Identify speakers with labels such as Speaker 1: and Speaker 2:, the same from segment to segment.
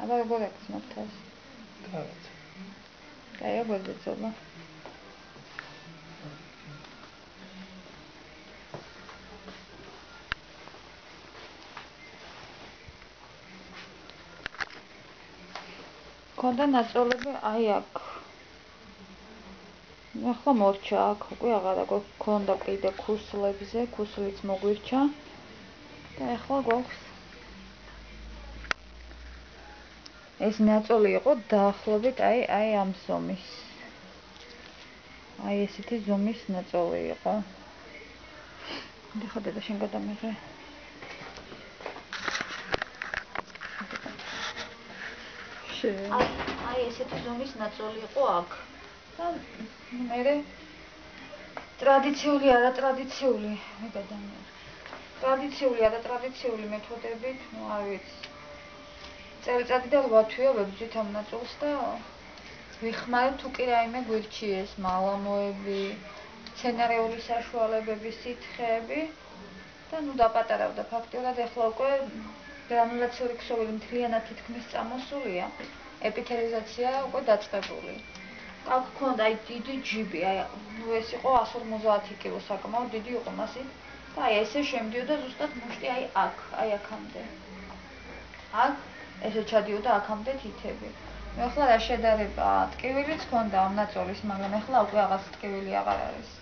Speaker 1: აბა როგორ ეკცნობ თავს?
Speaker 2: კარგად.
Speaker 1: აი როგორ ძეწოლა? კონდა ნაწოლები აი აქ. ახლა მორჩა აქ უკვე აღარა გქონდა კიდე ქუსლებზე, ქუსლიც მოგვირჩა და ახლა გვაქვს ეს ნაწოლი იყო დაახლოებით აი ამ ზომის. აი ესეთი ზომის ნაწოლი იყო. დიხო დედა შენ გადამიღე. აი ესეთი ზომის ნაწოლი იყო აქ. და მე ტრადიციული არატრადიციული ტრადიციული მეთოდებით, არ ვიცი. წელიწადიდან 8 თვეა ვებრძვით ამ ნაწოლს და ვიხმარებ თუ კი რაიმე გვირჩიეს მალამოები, სცენარეული საშუალებები, სითხეები და დაპატარავდა ფაქტიურად ახლა უკვე გრანულაციური ქსოვილი მთლიანად თითქმის წამოსულია. ეპითელიზაცია უკვე დაწყებული. აქ გქონდა აი დიდი ჯიბი, აი ეს იყო 150 კილო საკმაოდ დიდი იყო მასით და აი ესე შემდიოდა ზუსტად მუშტი აი აქამდე. აქ ესე ჩადიოდა აქამდე თითები. მე ახლა რა შედარება ტკივილიც ჰქონდა ამ ნაწოლის, მაგრამ ახლა უკვე აღარ ტკივილი აღარ არის.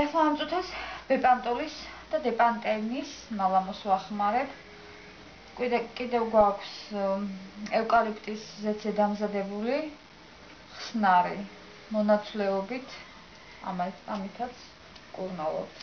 Speaker 1: ახლა ამ წუთას ბეპანტოლის და დეპანტენის მალამოს ვახმარებ. კიდევ გვაქვს ევკალიპტის ზეთზე დამზადებული ხსნარი მონაცვლეობით ამითაც კურნალობთ.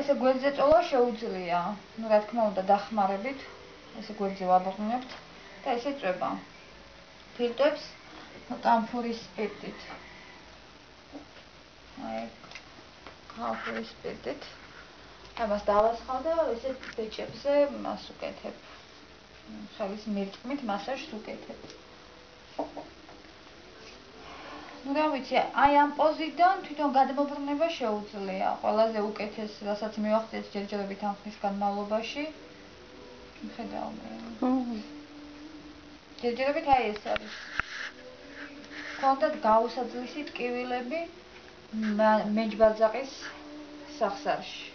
Speaker 1: ესე გვერდზე წოლა შეუძლია, რა თქმა უნდა დახმარებით, ესე გვერდზე ვაბრუნებთ და ესე წვება. ფილტვებს კამფორის სპირტით. აი კამფორის სპირტით. ამას დავასხავ და ესე ბეჭებზე მას უკეთებ. ხალის მერტყმით მასაჟს უკეთებ. ну რა ვიცი, აი ამ პოზიდან თვითონ გადმობრუნება შეუძლია. ყველაზე უკეთეს, რასაც მივახციეთ ჯერჯერობით ამ ხნის განმავლობაში. მხედავ. ჯერჯერობით აი ეს არის. კონდათ გაუსაძლისი ტკივილები მეჯბაძაყის სახსარში.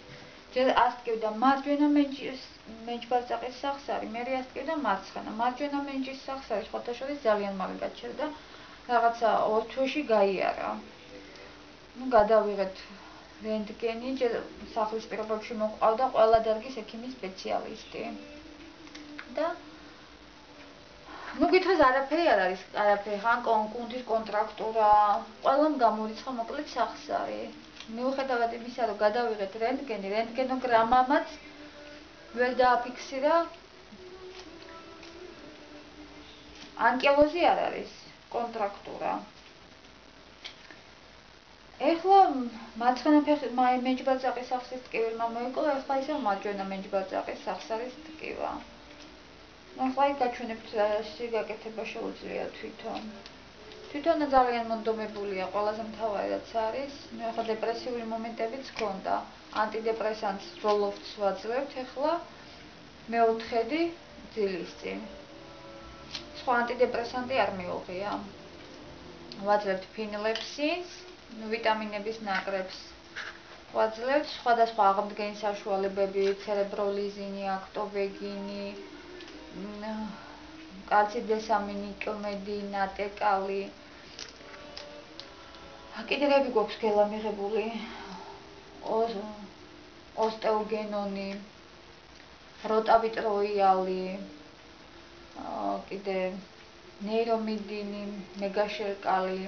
Speaker 1: ჯერ ასტკივდა მარჯვენა მეჯბაძაყის სახსარი, მე ასტკივდა მარცხენა. მარჯვენა მეჯის სახსარი ხოთაშორის ძალიან მაგად შედა. რაღაცა 2 თვეში გაიარა. ну გადავიღეთ რენტგენი, ჯერ სახლის პირობებში მოყავდა ყველა დარგის ექიმის სპეციალისტი. და ну გითხრას არაფერი არ არის, არაფერი, ხან კონკუნთის კონტრაქტურა, ყველამ გამორიცხა მოკლედ სახსარი. მიუხედავად იმისა, რომ გადავიღეთ რენტგენი, რენტგენოგრამამაც ვერ დააფიქსირა ანკილოზი არ არის, კონტრაქტურა. ეხლა მარცხენა მეჯბაძაყის სახსრის ტკივილმა მოიკლა, ეხლა ისევ მარჯვენა მეჯბაძაყის სახსარის ტკივა. ეხლა გაჩვენებთ სიგაკეთება შეუძლია თვითონ. თვითონ ძალიან მონდომებულია, ყველაზე მთავარი რაც არის, მე ახლა დეპრესიული მომენტებიც ჰქონდა. ანტიდეპრესანტს როლოფტს ვაძლევთ ახლა მეოთხედი ძილის წინ. სხვა ანტიდეპრესანტი არ მიუღია. ვაძლევთ ფინლექსინს, ვიტამინების ნაკრებს. ვაძლევთ სხვადასხვა აღმდგენი საშუალებები, ცერებროლიზინი, აქტოვეგინი, კალციდესამინი, კლმედი, ნატეკალი. კიდევ გვაქვს გელა მიღებული ოსტეოგენონი, როტავიტროიალი, კიდევ ნეირომიდინი, მეგაშერკალი.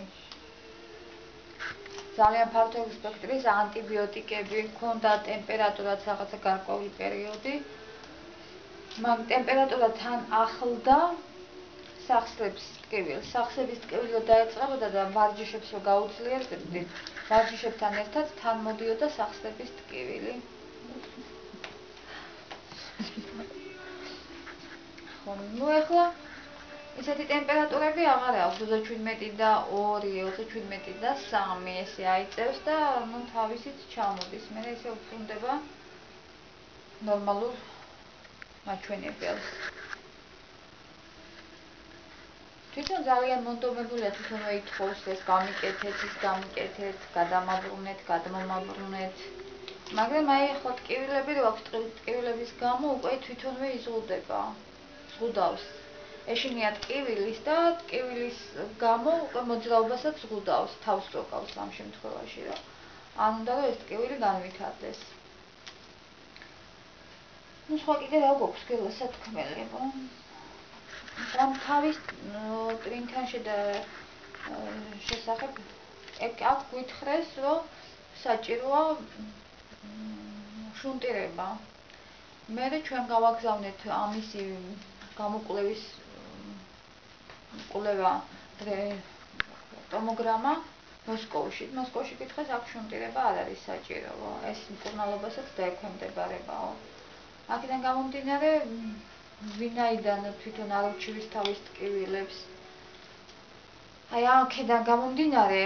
Speaker 1: ძალიან ფართო სპექტრის ანტიბიოტიკები, ჰქონდა ტემპერატურაც რაღაცა გარკვეული პერიოდი. მაგ ტემპერატურა თან ახლდა სახსრების ტკივილს. სახსრების ტკივილი დაეწყებოდა და ვარჯიშებს რო გაუძლიერდებდით, ვარჯიშებთან ერთად თან მოდიოდა სახსრების ტკივილი. ну ეხლა ესეთი ტემპერატურები აღარ აქვს 37 და 2, 37 და 3 ესე აიწევს და ну თავისით ჩამოდის. მე ესე უბრუნდება ნორმალურ მაჩვენებელს. თვითონ ძალიან მონდომებულია თვითონვე ითხოვს ეს გამიკეთეთ, ის გამიკეთეთ, გადამაბრუნეთ, გადმომაბრუნეთ. მაგრამ აი ახლა ტკივილები რო აქვს, ტკივილების გამო უკვე თვითონვე იზღუდება. ზღუდავს. ეშინია ტკივილის და ტკივილის გამო უკვე მოძრაობასაც ზღუდავს, თავს როკავს ამ შემთხვევაში, რომ ან უნდა რომ ეს ტკივილი განვითარდეს. ну სხვა კიდე რა გვაქვს გელა სათქმელებო? ამ თავის ტრინთან შესახებ აქ გვითხრეს, რომ საჭიროა შუნტირება. მე ჩვენ გავაგზავნეთ ამისი გამოკვლევის კვლევა ტომოგრამა მოსკოვში. მოსკოვში გითხრეს აქ შუნტირება არ არის საჭირო. ეს მკურნალობასაც დაექვემდებარებაო. აქედან გამომდინარე ვინაიდან თვითონ არ უჩივის თავის ტკივილებს. აი აქედან გამომდინარე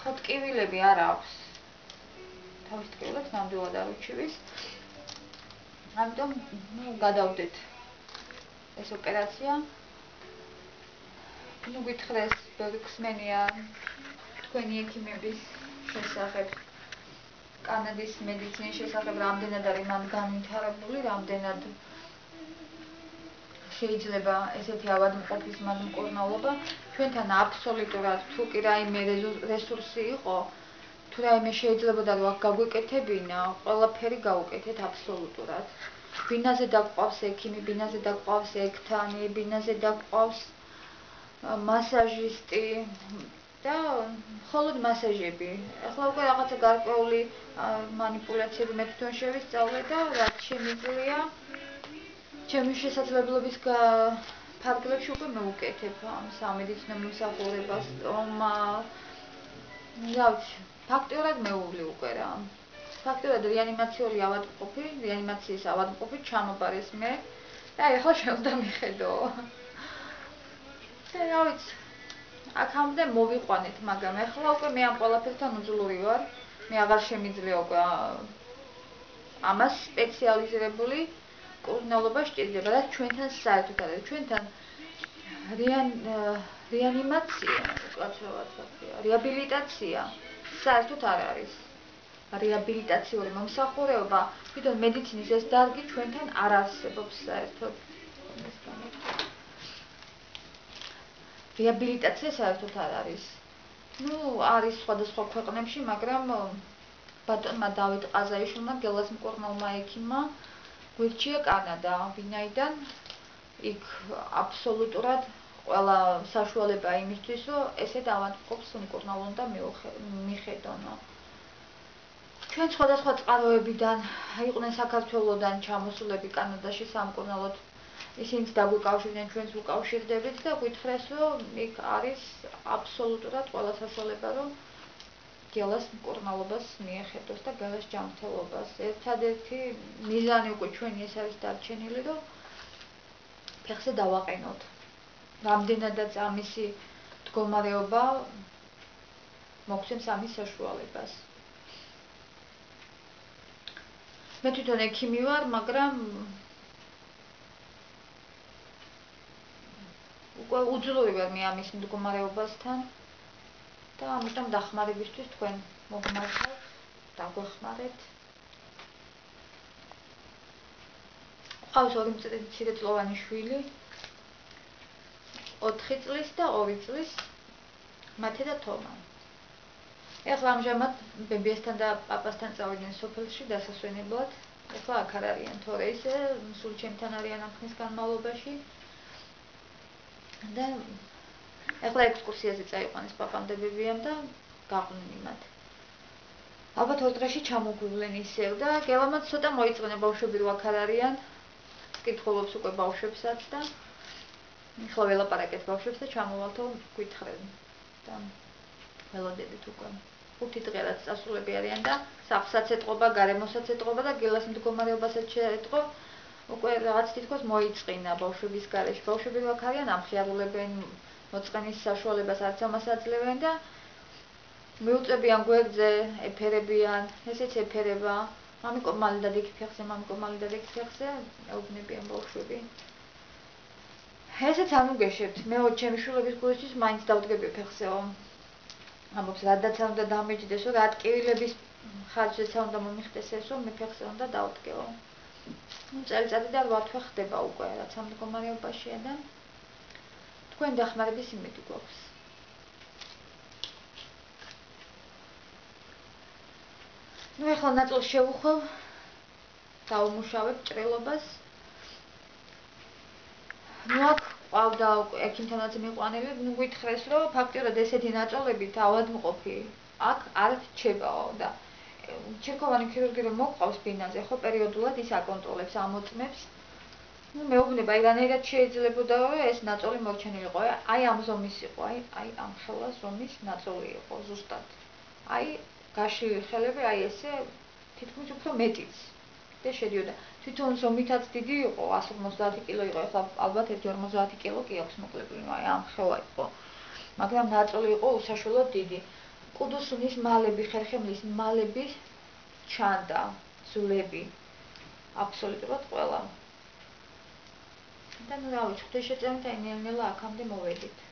Speaker 1: ხო ტკივილები არ აქვს. თავის ტკივილებს ნამდვილად არ უჩივის. ამიტომ გადავდეთ ეს ოპერაცია. ну გითხრეს ბერგსმენია თქვენი ექიმების შესახებ კანადის მედიცინის შესახებ რამდენად არის მან განვითარებული, რამდენად შეიძლება ესეთი ავადმყოფის მან მკურნალობა. ჩვენთან აბსოლუტურად თუ კი რაიმე რესურსი იყო, თუ რაიმე შეიძლებოდა რომ აქ გაგვეკეთებინა, ყველაფერი გავუკეთეთ აბსოლუტურად. ბინაზე დაგყავს ექიმი, ბინაზე დაგყავს ექთანი, ბინაზე დაგყავს მასაჟისტი და მხოლოდ მასაჟები. ახლა უკვე რაღაცა გარკვეული манипуляციები მე თვითონ შევისწავლე და რაც შემიძლია ჩემი შესაძლებლობის ფარგლებში უკვე მოვუკეთებ ამ სამედიცინო მომსახურებას. ფაქტიურად მეუვლი უკვე რა. ფაქტიურად რეანიმაციული ავადმყოფი, რეანიმაციის ავადმყოფი ჩამობარეს მე და ახლა შეუძლია მიხედო. და რა ვიცი, აქამდე მოვიყვანეთ, მაგრამ ახლა უკვე მე ამ ყველაფერთან უძლური ვარ. მე აღარ შემიძლია უკვე ამას სპეციალიზირებული მკურნალობა სჭირდება, რაც ჩვენთან საერთოდ არის. ჩვენთან რეანიმაცია, რეაბილიტაცია საერთოდ არ არის. რეაბილიტაციური მომსახურება, თვითონ მედიცინის ეს დარგი ჩვენთან არ არსებობს საერთოდ. რეაბილიტაცია საერთოდ არ არის. ну არის სხვადასხვა ქვეყნებში, მაგრამ ბატონმა დავით ყაზაიშვილმა გელას მკურნალმა ექიმმა გვირჩია კანადა, ვინაიდან იქ აბსოლუტურად ყველა საშუალება იმისთვის, რომ ესეთ ავადმყოფს მკურნალ უნდა მიხედონო. ჩვენ სხვადასხვა წყაროებიდან იყვნენ საქართველოსდან ჩამოსულები კანადაში სამკურნალოდ. ისინიც დაგვიკავშირდნენ, ჩვენც ვუკავშირდებით და გვითხრეს, რომ იქ არის აბსოლუტურად ყველა საშუალება, რომ გელას მკურნალობას მიეხედოს და გელას ჯანმრთელობას. ერთადერთი მიზანი უკვე ჩვენი ეს არის დარჩენილი, რომ ფეხზე დავაყენოთ. რამდენადაც ამისი მდგომარეობა მოგვცემს ამის საშუალებას. მე თვითონ ექიმი ვარ, მაგრამ უკვე უძლური ვარ მე ამის მდგომარეობასთან და ამიტომ დახმარებისთვის თქვენ მოგმართავთ, დაგვეხმარეთ. ყავს 2 მცირეწლოვანი შვილი, 4 წლის და 2 წლის, მათე და თომა. ეხლა ამჟამად ბებიასთან და პაპასთან წავიდნენ სოფელში დასასვენებლად. ეხლა აქ არ არიან, თორე ისე სულ ჩემთან არიან ამ ხნის განმავლობაში. და ეხლა ექსკურსიაზე წაიყვანეს პაპამ და ბებიამ და გაყვნენ იმათ. ალბათ 2 დღეში ჩამოგვივლენ ისევ და გელამაც ცოტა მოიწონა ბავშვები რო აქ არ არიან. კითხულობს უკვე ბავშვებსაც და ეხლა ველაპარაკეთ ბავშვებს და ჩამოვალთო გვითხრენ და ველოდებით უკვე. 5 დღე რაც წასულები არიან და სახლსაც ეტყობა, გარემოსაც ეტყობა და გელას მდგომარეობასაც შეეტყო. უკვე რაღაც თითქოს მოიწყინა ბავშვების გარეშე. ბავშვები რო აქ არიან, ამხიარულებენ მოწყენის საშუალებას არც ამას აძლევენ და მიუწევიან გვერდზე, ეფერებიან, ესეც ეფერება. მამიკო მალდად იქ ფეხზე, მამიკო მალდად იქ ფეხზე, ეუბნებიან ბავშვები. ესეც არ მოგეშებთ. მე ჩემი შვილების გულისთვის მაინც დავდგები ფეხზეო. ამბობს რადაც არ უნდა დამეჯდესო, რა ტკივილების ხარჯზეც არ უნდა მომიხდეს ესო, მე ფეხზე უნდა დავდგეო. წელიწადი და 8 თვე ხდება უკვე, რაც ამ მდგომარეობაშია და თქვენ დახმარების იმედი გვაქვს. ნუ ეხლა ნაწილს შევუხვალ, დავუმუშავებ ჭრილობას. ნუ აქ ყავდა ექიმთანაც მიყვანილი, ნუ გითხრეს, რომ ფაქტიურად ესეთი ნაწოლებით ავადმყოფი აქ არ რჩებაო და ჩირქოვანი ქირურგი რომ მოყავს ბინაზე, ხო პერიოდულად ის აკონტროლებს, ამოწმებს. ნუ მეუბნება, რანაირად შეიძლებოდა რომ ეს ნაწოლი მორჩენილიყო, აი ამ ზომის იყო, აი ამ ხელას ზომის ნაწოლი იყო ზუსტად. აი გაშლილი ხელები, აი ესე თითქმის უფრო მეტიც. და შედიოდა. თვითონ ზომითაც დიდი იყო, 150 კილო იყო, ახლა ალბათ 150 კილო კი აქვს მოკლებული, აი ამ ხელა იყო. მაგრამ ნაწოლი იყო უსაშველოდ დიდი. კუდუსუნის მალები, ხერხემლის მალები ჩანდა, ძვლები. აბსოლუტურად ყველა. და ნუ რა ვიცი, ღვთისშეწევით აი ნელ-ნელა აქამდე მოვედით.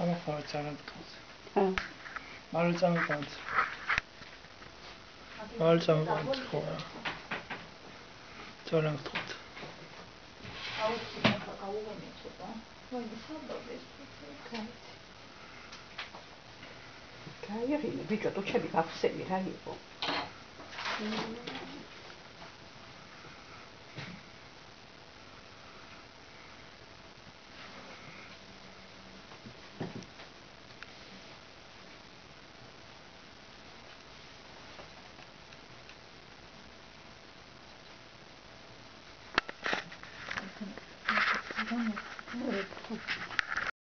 Speaker 2: Ama parçalandı kaldı. Parçalandı kaldı. Parçalandı kaldı. Parçalandı kaldı.
Speaker 3: გაიღიმე ბიჭო, ტუჩები გახსენი რა იყო?
Speaker 1: Don't